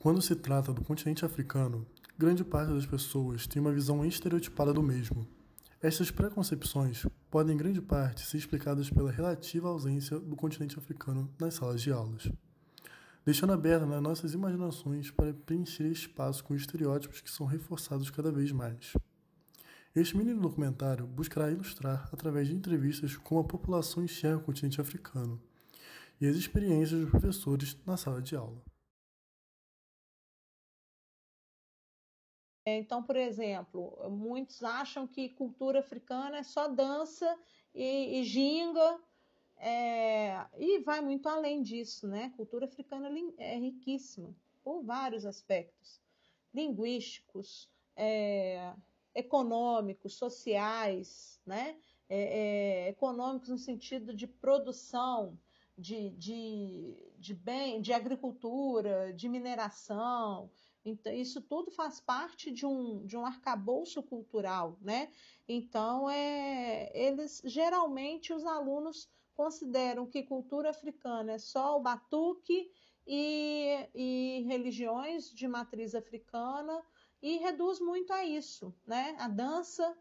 Quando se trata do continente africano, grande parte das pessoas tem uma visão estereotipada do mesmo. Estas preconcepções podem, em grande parte, ser explicadas pela relativa ausência do continente africano nas salas de aulas, deixando aberta nas nossas imaginações para preencher espaço com estereótipos que são reforçados cada vez mais. Este mini documentário buscará ilustrar, através de entrevistas, como a população enxerga o continente africano e as experiências dos professores na sala de aula. Então, por exemplo, muitos acham que cultura africana é só dança e ginga, e vai muito além disso, né? Cultura africana é riquíssima por vários aspectos, linguísticos, econômicos, sociais, né? Econômicos no sentido de produção, de agricultura, de mineração. Então, isso tudo faz parte de um arcabouço cultural, né? Então, eles geralmente os alunos consideram que cultura africana é só o batuque e religiões de matriz africana e reduz muito a isso, né? A dança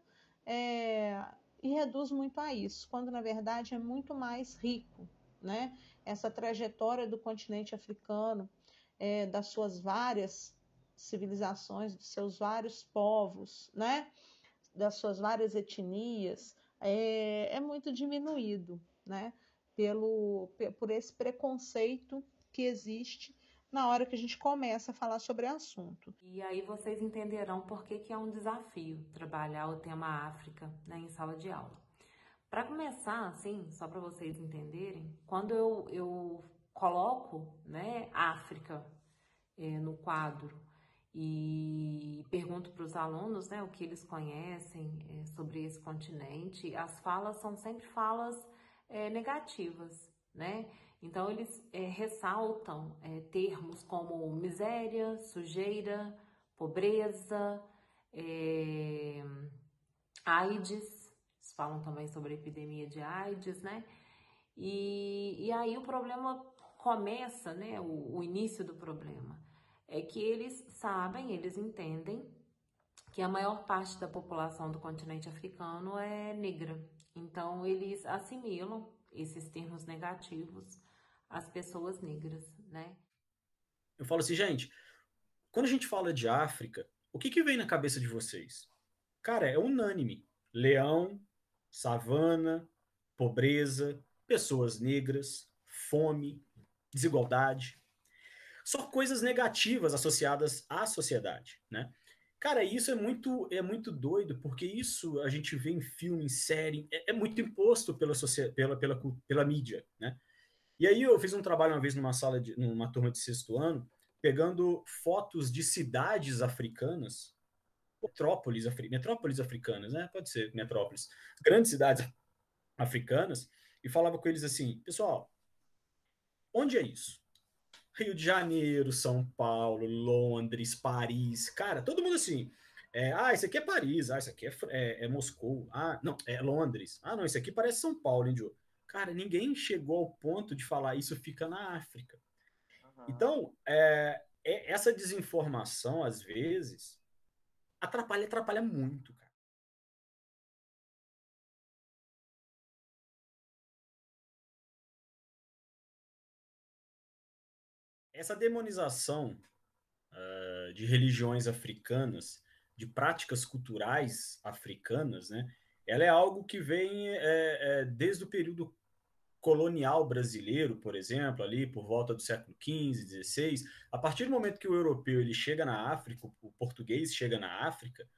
e reduz muito a isso, quando na verdade é muito mais rico, né? Essa trajetória do continente africano, das suas várias civilizações, dos seus vários povos, né? Das suas várias etnias, é muito diminuído, né? Por esse preconceito que existe na hora que a gente começa a falar sobre o assunto. E aí vocês entenderão por que é um desafio trabalhar o tema África, né, em sala de aula. Para começar, assim, só para vocês entenderem, quando eu coloco, né, África no quadro e pergunto para os alunos, né, o que eles conhecem sobre esse continente, as falas são sempre falas negativas, né? Então eles ressaltam termos como miséria, sujeira, pobreza, AIDS, eles falam também sobre a epidemia de AIDS, né? E aí o problema começa, né? O início do problema é que eles sabem, eles entendem que a maior parte da população do continente africano é negra. Então eles assimilam esses termos negativos às pessoas negras, né? Eu falo assim, gente, quando a gente fala de África, o que vem na cabeça de vocês? Cara, é unânime. Leão, savana, pobreza, pessoas negras, fome, desigualdade. Só coisas negativas associadas à sociedade, né? Cara, isso é muito doido, porque isso a gente vê em filme, em série, é muito imposto pela mídia, né? E aí eu fiz um trabalho uma vez numa turma de sexto ano, pegando fotos de cidades africanas, metrópoles africanas, né? Pode ser metrópoles, grandes cidades africanas, e falava com eles assim, pessoal, onde é isso? Rio de Janeiro, São Paulo, Londres, Paris, cara, todo mundo assim. Isso aqui é Paris, isso aqui é Moscou, não, é Londres, não, isso aqui parece São Paulo, hein, Joe? Cara, ninguém chegou ao ponto de falar isso fica na África. Então, essa desinformação, às vezes, atrapalha muito, cara. Essa demonização de religiões africanas, de práticas culturais africanas, né? Ela é algo que vem desde o período colonial brasileiro, por exemplo, ali por volta do século XV, XVI. A partir do momento que o europeu ele chega na África, o português chega na África,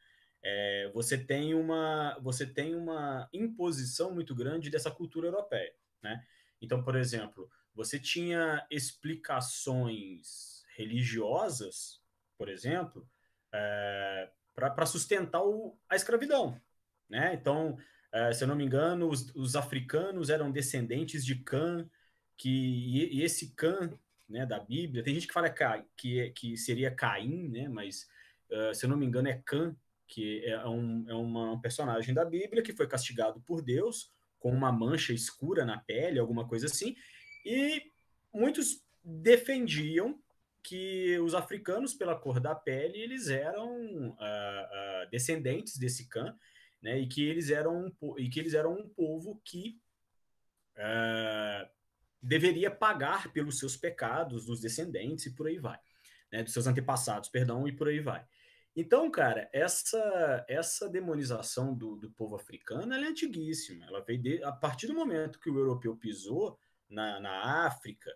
você tem uma imposição muito grande dessa cultura europeia, né? Então, por exemplo, você tinha explicações religiosas, por exemplo, para sustentar a escravidão, né? Então, se eu não me engano, os africanos eram descendentes de Cã, e esse Cã, né, da Bíblia, tem gente que fala que seria Caim, né? Mas se eu não me engano é Cã, que é um personagem da Bíblia que foi castigado por Deus com uma mancha escura na pele, alguma coisa assim, e muitos defendiam que os africanos, pela cor da pele, eles eram descendentes desse clã, né, e que eles eram um povo que deveria pagar pelos seus pecados dos descendentes e por aí vai, né, dos seus antepassados, perdão, e por aí vai. Então, cara, essa demonização do povo africano, ela é antiguíssima. Ela veio a partir do momento que o europeu pisou na África,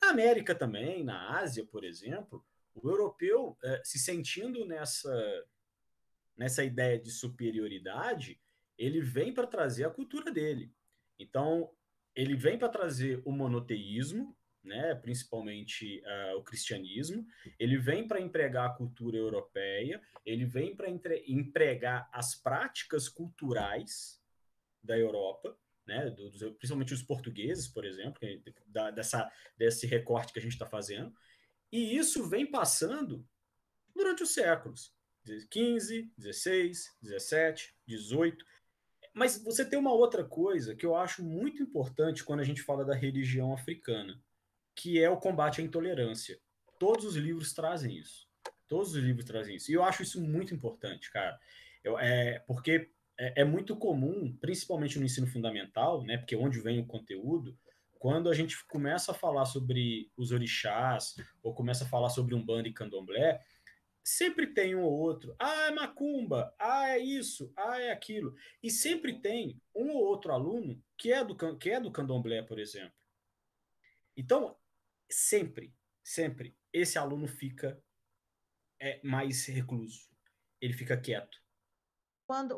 na América também, na Ásia, por exemplo, o europeu, se sentindo nessa ideia de superioridade, ele vem para trazer a cultura dele. Então, ele vem para trazer o monoteísmo, né, principalmente o cristianismo, ele vem para empregar a cultura europeia, ele vem para empregar as práticas culturais da Europa, né, principalmente os portugueses, por exemplo, desse recorte que a gente está fazendo, e isso vem passando durante os séculos, 15, 16, 17, 18. Mas você tem uma outra coisa que eu acho muito importante quando a gente fala da religião africana, que é o combate à intolerância. Todos os livros trazem isso. Todos os livros trazem isso. E eu acho isso muito importante, cara. Porque é muito comum, principalmente no ensino fundamental, né, porque é onde vem o conteúdo, quando a gente começa a falar sobre os orixás, ou começa a falar sobre Umbanda e Candomblé, sempre tem um ou outro. Ah, é macumba. Ah, é isso. Ah, é aquilo. E sempre tem um ou outro aluno que é do Candomblé, por exemplo. Então, sempre, esse aluno fica mais recluso. Ele fica quieto.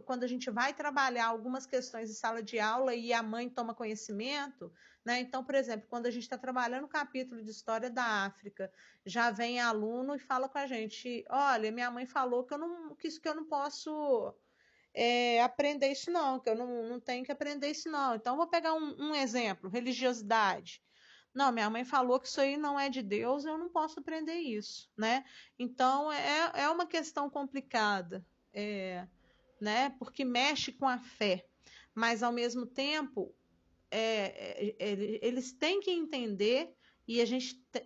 Quando a gente vai trabalhar algumas questões em sala de aula e a mãe toma conhecimento, né? Então, por exemplo, quando a gente está trabalhando o capítulo de História da África, já vem aluno e fala com a gente, olha, minha mãe falou que eu não posso aprender isso não, que eu não tenho que aprender isso não. Então, vou pegar um exemplo, religiosidade. Não, minha mãe falou que isso aí não é de Deus, eu não posso aprender isso, né? Então, é uma questão complicada, né? Porque mexe com a fé, mas ao mesmo tempo eles têm que entender e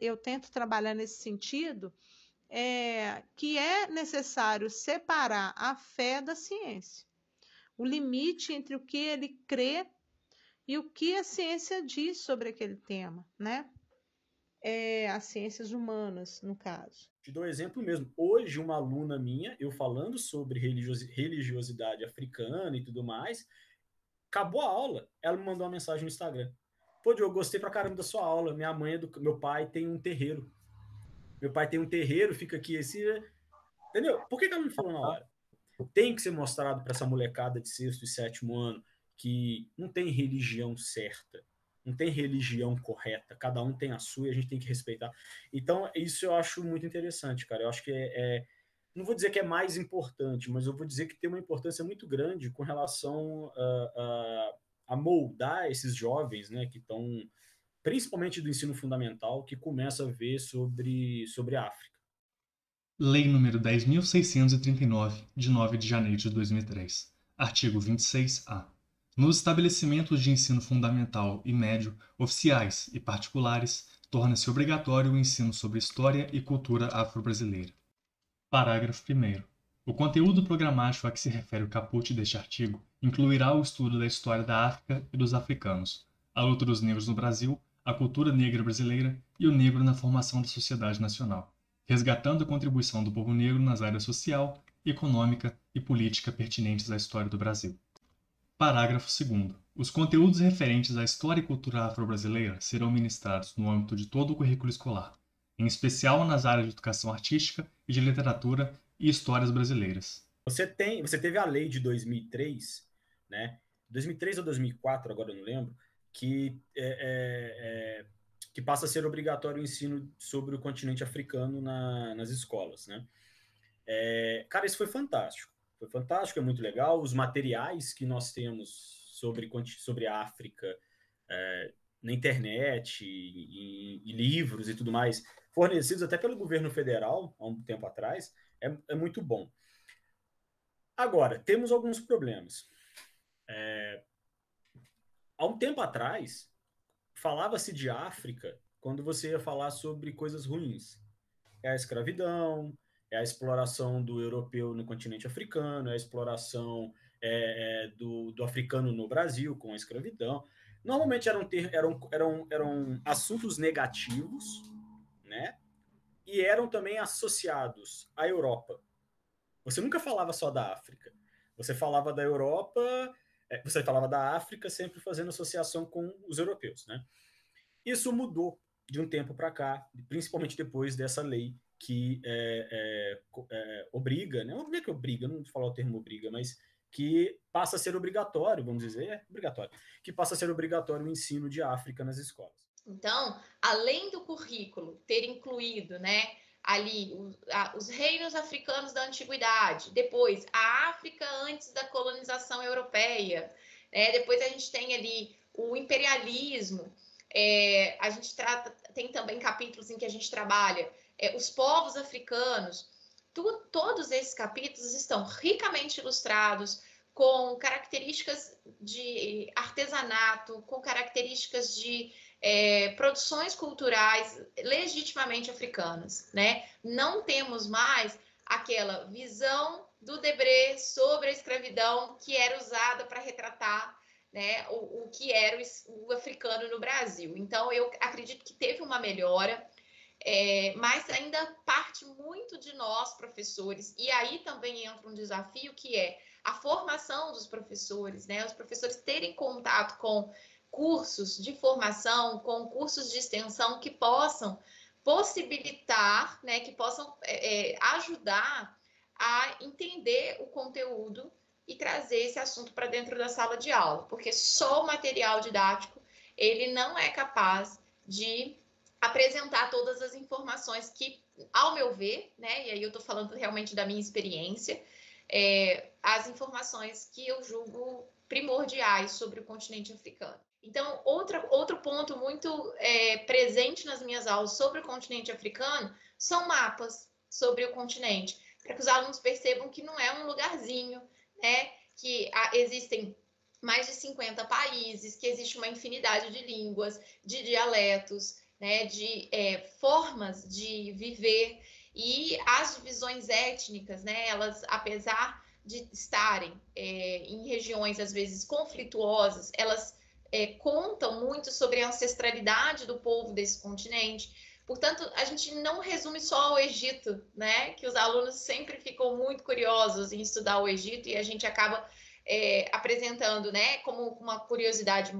eu tento trabalhar nesse sentido que é necessário separar a fé da ciência, o limite entre o que ele crê e o que a ciência diz sobre aquele tema, né? As ciências humanas, no caso. Te dou um exemplo mesmo. Hoje, uma aluna minha, eu falando sobre religiosidade africana e tudo mais, acabou a aula, ela me mandou uma mensagem no Instagram. Pô, Diogo, eu gostei pra caramba da sua aula. Minha mãe meu pai tem um terreiro. Meu pai tem um terreiro, fica aqui esse. Entendeu? Por que ela não me falou na hora? Tem que ser mostrado para essa molecada de sexto e sétimo ano que não tem religião certa, não tem religião correta, cada um tem a sua e a gente tem que respeitar. Então, isso eu acho muito interessante, cara. Eu acho que não vou dizer que é mais importante, mas eu vou dizer que tem uma importância muito grande com relação a moldar esses jovens, né, que estão, principalmente do ensino fundamental, que começa a ver sobre a África. Lei nº 10.639, de 9 de janeiro de 2003. Artigo 26-A. Nos estabelecimentos de ensino fundamental e médio, oficiais e particulares, torna-se obrigatório o ensino sobre história e cultura afro-brasileira. Parágrafo 1º. O conteúdo programático a que se refere o caput deste artigo incluirá o estudo da história da África e dos africanos, a luta dos negros no Brasil, a cultura negra brasileira e o negro na formação da sociedade nacional, resgatando a contribuição do povo negro nas áreas social, econômica e política pertinentes à história do Brasil. Parágrafo 2º. Os conteúdos referentes à história e cultura afro-brasileira serão ministrados no âmbito de todo o currículo escolar, em especial nas áreas de educação artística e de literatura e histórias brasileiras. Você teve a lei de 2003, né? 2003 ou 2004, agora eu não lembro, que passa a ser obrigatório o ensino sobre o continente africano nas escolas, né? Cara, isso foi fantástico. Foi fantástico, é muito legal. Os materiais que nós temos sobre a África na internet, e livros e tudo mais, fornecidos até pelo governo federal, há um tempo atrás, é muito bom. Agora, temos alguns problemas. Há um tempo atrás, falava-se de África quando você ia falar sobre coisas ruins. é a escravidão, é a exploração do europeu no continente africano, é a exploração do africano no Brasil com a escravidão. Normalmente eram assuntos negativos, né? E eram também associados à Europa. Você nunca falava só da África. Você falava da Europa, você falava da África sempre fazendo associação com os europeus, né? Isso mudou de um tempo para cá, principalmente depois dessa lei que obriga, né? Não é que obriga, não vou falar o termo obriga, mas que passa a ser obrigatório, vamos dizer, obrigatório, que passa a ser obrigatório o ensino de África nas escolas. Então, além do currículo ter incluído, né, ali os reinos africanos da antiguidade, depois a África antes da colonização europeia, né, depois a gente tem ali o imperialismo, a gente tem também capítulos em que a gente trabalha os povos africanos. Todos esses capítulos estão ricamente ilustrados, com características de artesanato, com características de produções culturais legitimamente africanas, né? Não temos mais aquela visão do Debré sobre a escravidão que era usada para retratar, né, o que era o africano no Brasil. Então, eu acredito que teve uma melhora, mas ainda parte muito de nós, professores, e aí também entra um desafio que é a formação dos professores, né? Os professores terem contato com cursos de formação, com cursos de extensão que possam possibilitar, né, que possam ajudar a entender o conteúdo e trazer esse assunto para dentro da sala de aula, porque só o material didático ele não é capaz de apresentar todas as informações que, ao meu ver, né, e aí eu estou falando realmente da minha experiência, as informações que eu julgo primordiais sobre o continente africano. Então, outro ponto muito presente nas minhas aulas sobre o continente africano são mapas sobre o continente, para que os alunos percebam que não é um lugarzinho, né, que existem mais de 50 países, que existe uma infinidade de línguas, de dialetos, né, de formas de viver, e as divisões étnicas, né, elas, apesar de estarem em regiões às vezes conflituosas, elas contam muito sobre a ancestralidade do povo desse continente. Portanto, a gente não resume só ao Egito, né, que os alunos sempre ficam muito curiosos em estudar o Egito e a gente acaba apresentando, né, como uma curiosidade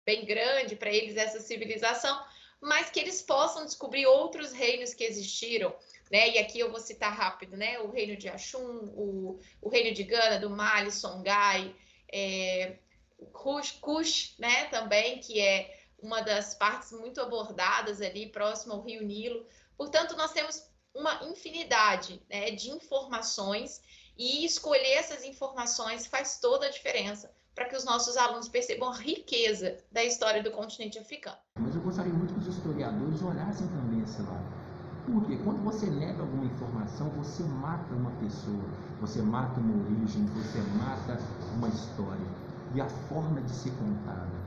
bem grande para eles essa civilização, mas que eles possam descobrir outros reinos que existiram, né? E aqui eu vou citar rápido, né? O reino de Axum, o reino de Gana, do Mali, Songhai, Kush, né? Também, que é uma das partes muito abordadas ali, próximo ao Rio Nilo. Portanto, nós temos uma infinidade, né, de informações, e escolher essas informações faz toda a diferença para que os nossos alunos percebam a riqueza da história do continente africano. Mas eu gostaria muito que os historiadores olhassem também esse lado. Porque quando você nega alguma informação, você mata uma pessoa, você mata uma origem, você mata uma história. E a forma de ser contada.